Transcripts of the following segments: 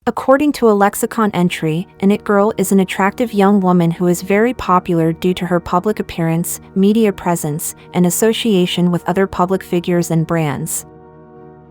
According to a lexicon entry, an it girl is an attractive young woman who is very popular due to her public appearance, media presence, and association with other public figures and brands.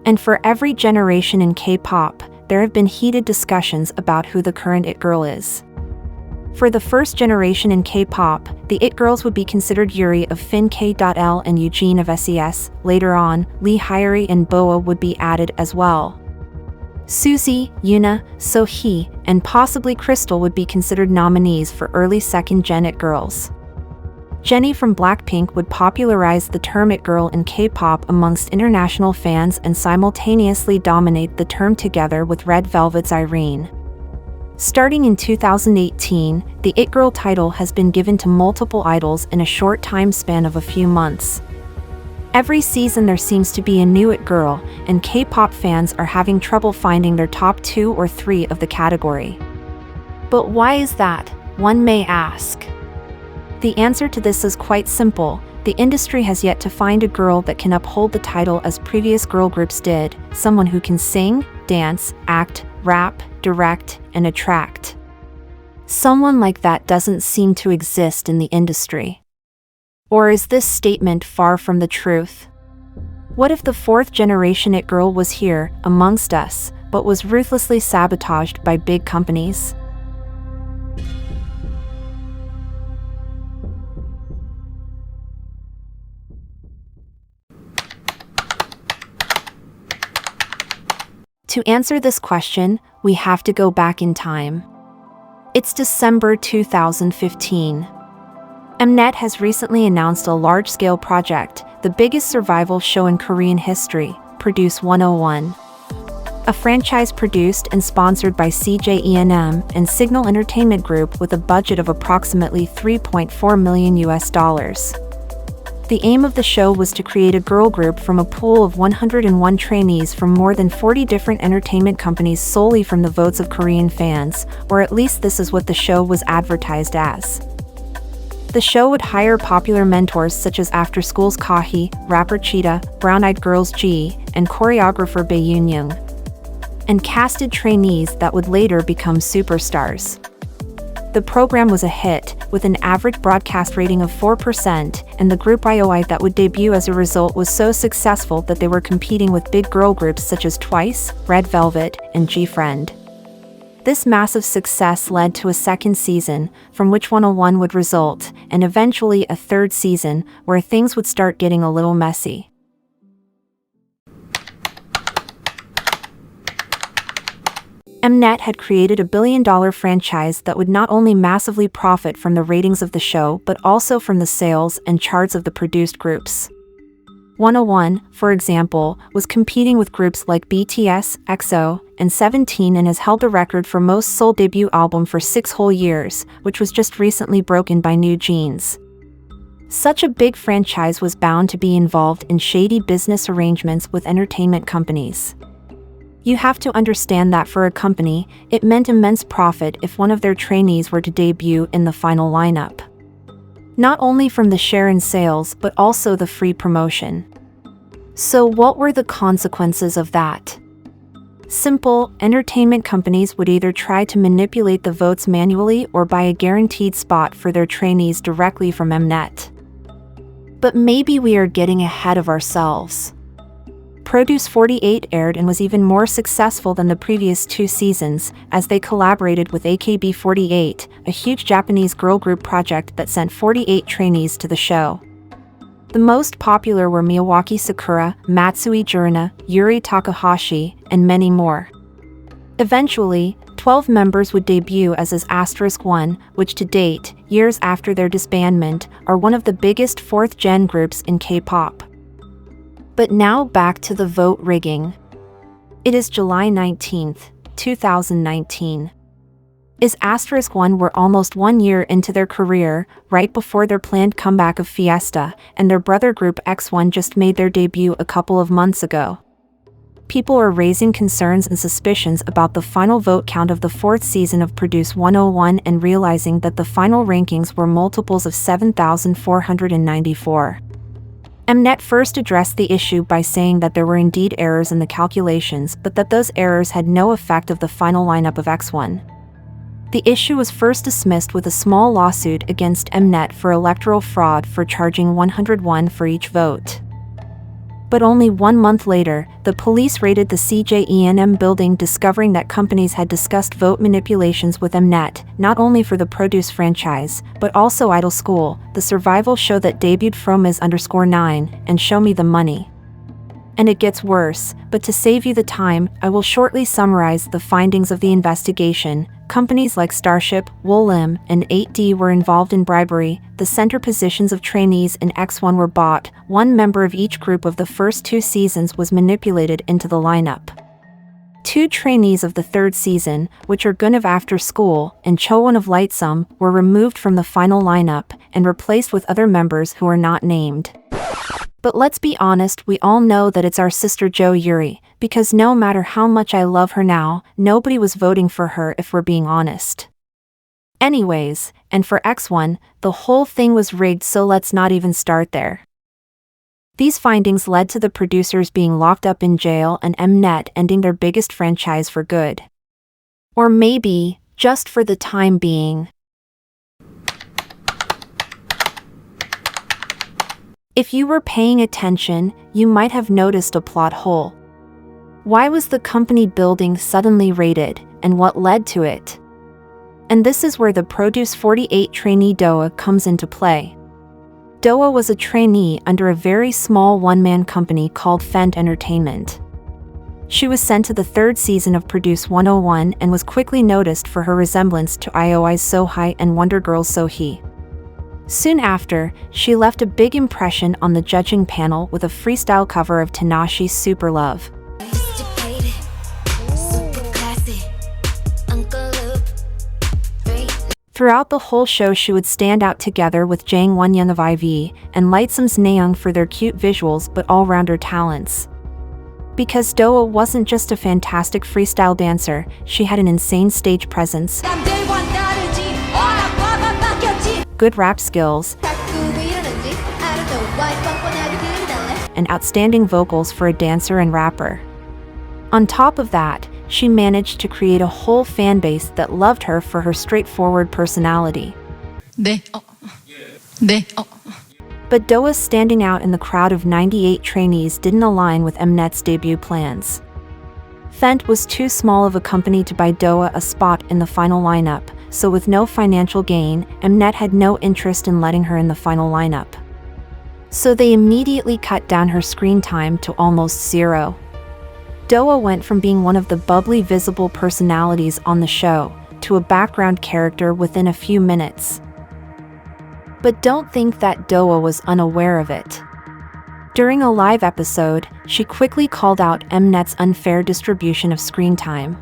And for every generation in K-pop, there have been heated discussions about who the current it girl is. For the first generation in K-pop, the it girls would be considered Yuri of Fin.K.L and Eugene of SES. Later on, Lee Hyori and Doah would be added as well. Suzy, Yuna, Sohee, and possibly Crystal would be considered nominees for early second-gen it girls. Jennie from Blackpink would popularize the term it girl in K-pop amongst international fans and simultaneously dominate the term together with Red Velvet's Irene. Starting in 2018, the it girl title has been given to multiple idols in a short time span of a few months. Every season there seems to be a new it girl, and K-pop fans are having trouble finding their top 2 or 3 of the category. But why is that, one may ask? The answer to this is quite simple. The industry has yet to find a girl that can uphold the title as previous girl groups did, someone who can sing, dance, act, rap, direct, and attract. Someone like that doesn't seem to exist in the industry. Or is this statement far from the truth? What if the fourth generation it girl was here, amongst us, but was ruthlessly sabotaged by big companies? To answer this question, we have to go back in time. It's December 2015. Mnet has recently announced a large-scale project, the biggest survival show in Korean history, Produce 101. A franchise produced and sponsored by CJENM and Signal Entertainment Group with a budget of approximately $3.4 million. The aim of the show was to create a girl group from a pool of 101 trainees from more than 40 different entertainment companies solely from the votes of Korean fans, or at least this is what the show was advertised as. The show would hire popular mentors such as After School's Kahi, rapper Cheetah, Brown Eyed Girls G, and choreographer wonyoung, and casted trainees that would later become superstars. The program was a hit, with an average broadcast rating of 4%, and the group IOI that would debut as a result was so successful that they were competing with big girl groups such as Twice, Red Velvet, and G-Friend. This massive success led to a second season, from which 101 would result, and eventually a third season, where things would start getting a little messy. Mnet had created a billion-dollar franchise that would not only massively profit from the ratings of the show but also from the sales and charts of the produced groups. 101, for example, was competing with groups like BTS, EXO, and 17 and has held the record for most sold debut album for 6 whole years, which was just recently broken by newjeans. Such a big franchise was bound to be involved in shady business arrangements with entertainment companies. You have to understand that for a company, it meant immense profit if one of their trainees were to debut in the final lineup. Not only from the share in sales but also the free promotion. So what were the consequences of that? Simple, entertainment companies would either try to manipulate the votes manually or buy a guaranteed spot for their trainees directly from Mnet. But maybe we are getting ahead of ourselves. Produce 48 aired and was even more successful than the previous 2 seasons, as they collaborated with AKB48, a huge Japanese girl group project that sent 48 trainees to the show. The most popular were Miyawaki Sakura, Matsui Jurina, Yuri Takahashi, and many more. Eventually, 12 members would debut as *1, which to date, years after their disbandment, are one of the biggest 4th-gen groups in K-pop. But now back to the vote rigging. It is July 19, 2019. *1 were almost 1 year into their career, right before their planned comeback of Fiesta, and their brother group X1 just made their debut a couple of months ago. People are raising concerns and suspicions about the final vote count of the 4th season of Produce 101 and realizing that the final rankings were multiples of 7,494. Mnet first addressed the issue by saying that there were indeed errors in the calculations, but that those errors had no effect of the final lineup of X1. The issue was first dismissed with a small lawsuit against Mnet for electoral fraud for charging 101 for each vote. But only 1 month later, the police raided the CJENM building, discovering that companies had discussed vote manipulations with Mnet, not only for the produce franchise, but also Idol School, the survival show that debuted Fromiz_9, and Show Me the Money. And it gets worse, but to save you the time, I will shortly summarize the findings of the investigation. Companies like Starship, Wolim, and 8D were involved in bribery. The center positions of trainees in X1 were bought. One member of each group of the first 2 seasons was manipulated into the lineup. 2 trainees of the 3rd season, which are Gun of After School and Chowon of Lightsum, were removed from the final lineup and replaced with other members who are not named. But let's be honest, we all know that it's our sister Jo Yuri, because no matter how much I love her now, nobody was voting for her if we're being honest. Anyways, and for X1, the whole thing was rigged, so let's not even start there. These findings led to the producers being locked up in jail and Mnet ending their biggest franchise for good. Or maybe, just for the time being. If you were paying attention, you might have noticed a plot hole. Why was the company building suddenly raided, and what led to it? And this is where the Produce 48 trainee Doah comes into play. Doah was a trainee under a very small one-man company called Fent Entertainment. She was sent to the 3rd season of Produce 101 and was quickly noticed for her resemblance to IOI's Sohei and Wonder Girl's Sohee. Soon after, she left a big impression on the judging panel with a freestyle cover of Tinashe's Super Love. Throughout the whole show, she would stand out together with Jang Wonyoung of IV and Lightsum's Naeung for their cute visuals but all-rounder talents. Because Doah wasn't just a fantastic freestyle dancer, she had an insane stage presence, good rap skills, and outstanding vocals for a dancer and rapper. On top of that, she managed to create a whole fan base that loved her for her straightforward personality. But Doah's standing out in the crowd of 98 trainees didn't align with Mnet's debut plans. Fent was too small of a company to buy Doah a spot in the final lineup, so with no financial gain, Mnet had no interest in letting her in the final lineup. So they immediately cut down her screen time to almost 0. Doah went from being one of the bubbly visible personalities on the show to a background character within a few minutes. But don't think that Doah was unaware of it. During a live episode, she quickly called out Mnet's unfair distribution of screen time.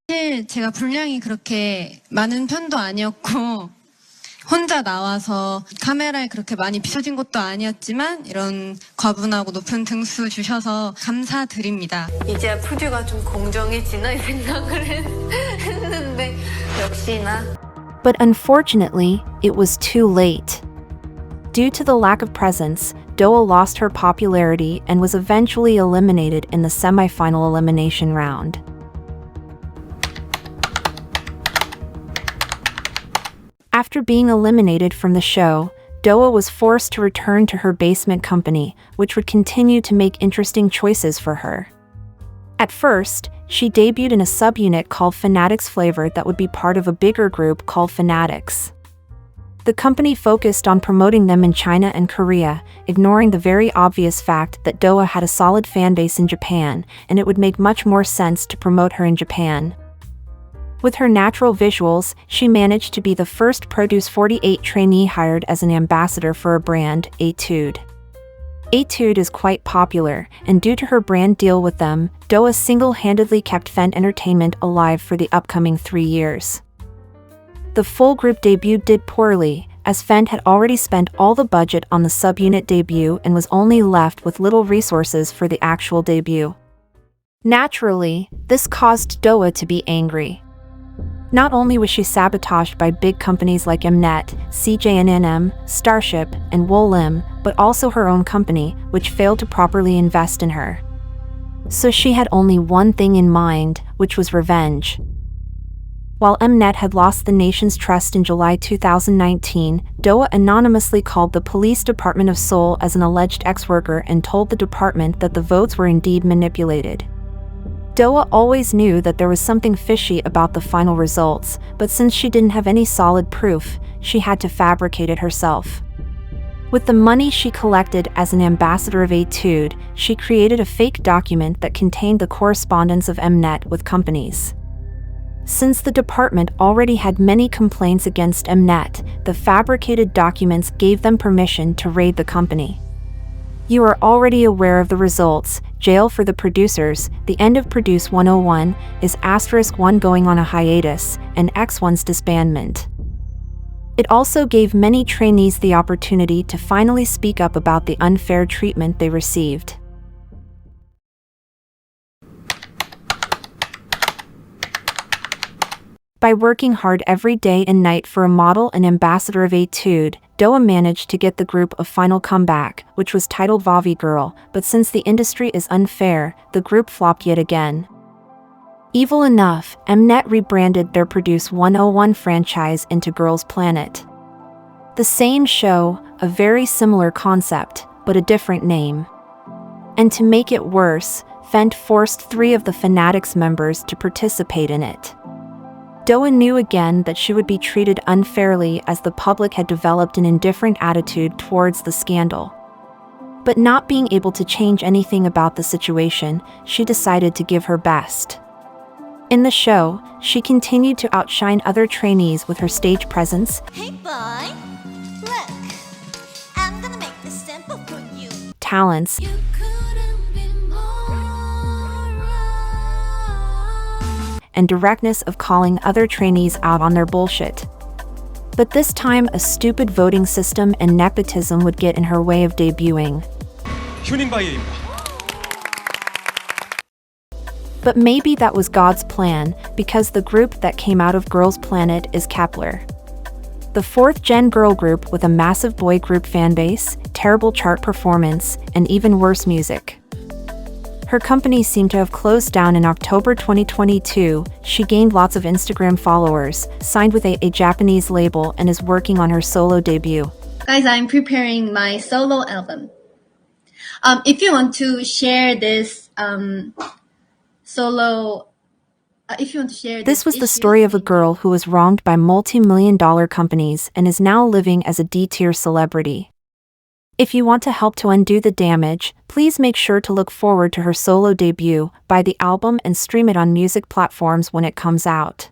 사실 제가 분량이 그렇게 많은 편도 아니었고 혼자 나와서 카메라에 그렇게 많이 비춰진 것도 아니었지만 이런 과분하고 높은 등수 주셔서 감사드립니다. 이제 푸드가 좀 공정해지나 생각을 했는데 역시나. But unfortunately, it was too late. Due to the lack of presence, Doah lost her popularity and was eventually eliminated in the semi-final elimination round. After being eliminated from the show, Doah was forced to return to her basement company, which would continue to make interesting choices for her. At first, she debuted in a subunit called Fanatics Flavor that would be part of a bigger group called Fanatics. The company focused on promoting them in China and Korea, ignoring the very obvious fact that Doah had a solid fan base in Japan, and it would make much more sense to promote her in Japan. With her natural visuals, she managed to be the first Produce 48 trainee hired as an ambassador for a brand, Etude. Etude is quite popular, and due to her brand deal with them, Doah single-handedly kept Fent Entertainment alive for the upcoming 3 years. The full group debut did poorly, as Fent had already spent all the budget on the subunit debut and was only left with little resources for the actual debut. Naturally, this caused Doah to be angry. Not only was she sabotaged by big companies like Mnet, CJNNM, Starship, and Wolim, but also her own company, which failed to properly invest in her. So she had only one thing in mind, which was revenge. While Mnet had lost the nation's trust in July 2019, Doah anonymously called the police department of Seoul as an alleged ex-worker and told the department that the votes were indeed manipulated. Doah always knew that there was something fishy about the final results, but since she didn't have any solid proof, she had to fabricate it herself. With the money she collected as an ambassador of Etude, she created a fake document that contained the correspondence of Mnet with companies. Since the department already had many complaints against Mnet, the fabricated documents gave them permission to raid the company. You are already aware of the results: jail for the producers, the end of Produce 101, is *1 going on a hiatus, and X1's disbandment. It also gave many trainees the opportunity to finally speak up about the unfair treatment they received. By working hard every day and night for a model and ambassador of Etude, Doah managed to get the group a final comeback, which was titled Vavi Girl, but since the industry is unfair, the group flopped yet again. Evil enough, Mnet rebranded their Produce 101 franchise into Girls Planet. The same show, a very similar concept, but a different name. And to make it worse, Fendt forced 3 of the Fanatics members to participate in it. Doah knew again that she would be treated unfairly as the public had developed an indifferent attitude towards the scandal. But not being able to change anything about the situation, she decided to give her best. In the show, she continued to outshine other trainees with her stage presence, Hey boy, look, I'm gonna make this simple for you. talents, You couldn't be more right. and directness of calling other trainees out on their bullshit. But this time, a stupid voting system and nepotism would get in her way of debuting. 휴닝바이입니다. But maybe that was God's plan, because the group that came out of Girls Planet is Kepler. The 4th-gen girl group with a massive boy group fanbase, terrible chart performance, and even worse music. Her company seemed to have closed down in October 2022. She gained lots of Instagram followers, signed with a Japanese label, and is working on her solo debut. Guys, I'm preparing my solo album. If you want to share this This was the story of a girl who was wronged by multi-million-dollar companies and is now living as a D-tier celebrity. If you want to help to undo the damage, please make sure to look forward to her solo debut, buy the album and stream it on music platforms when it comes out.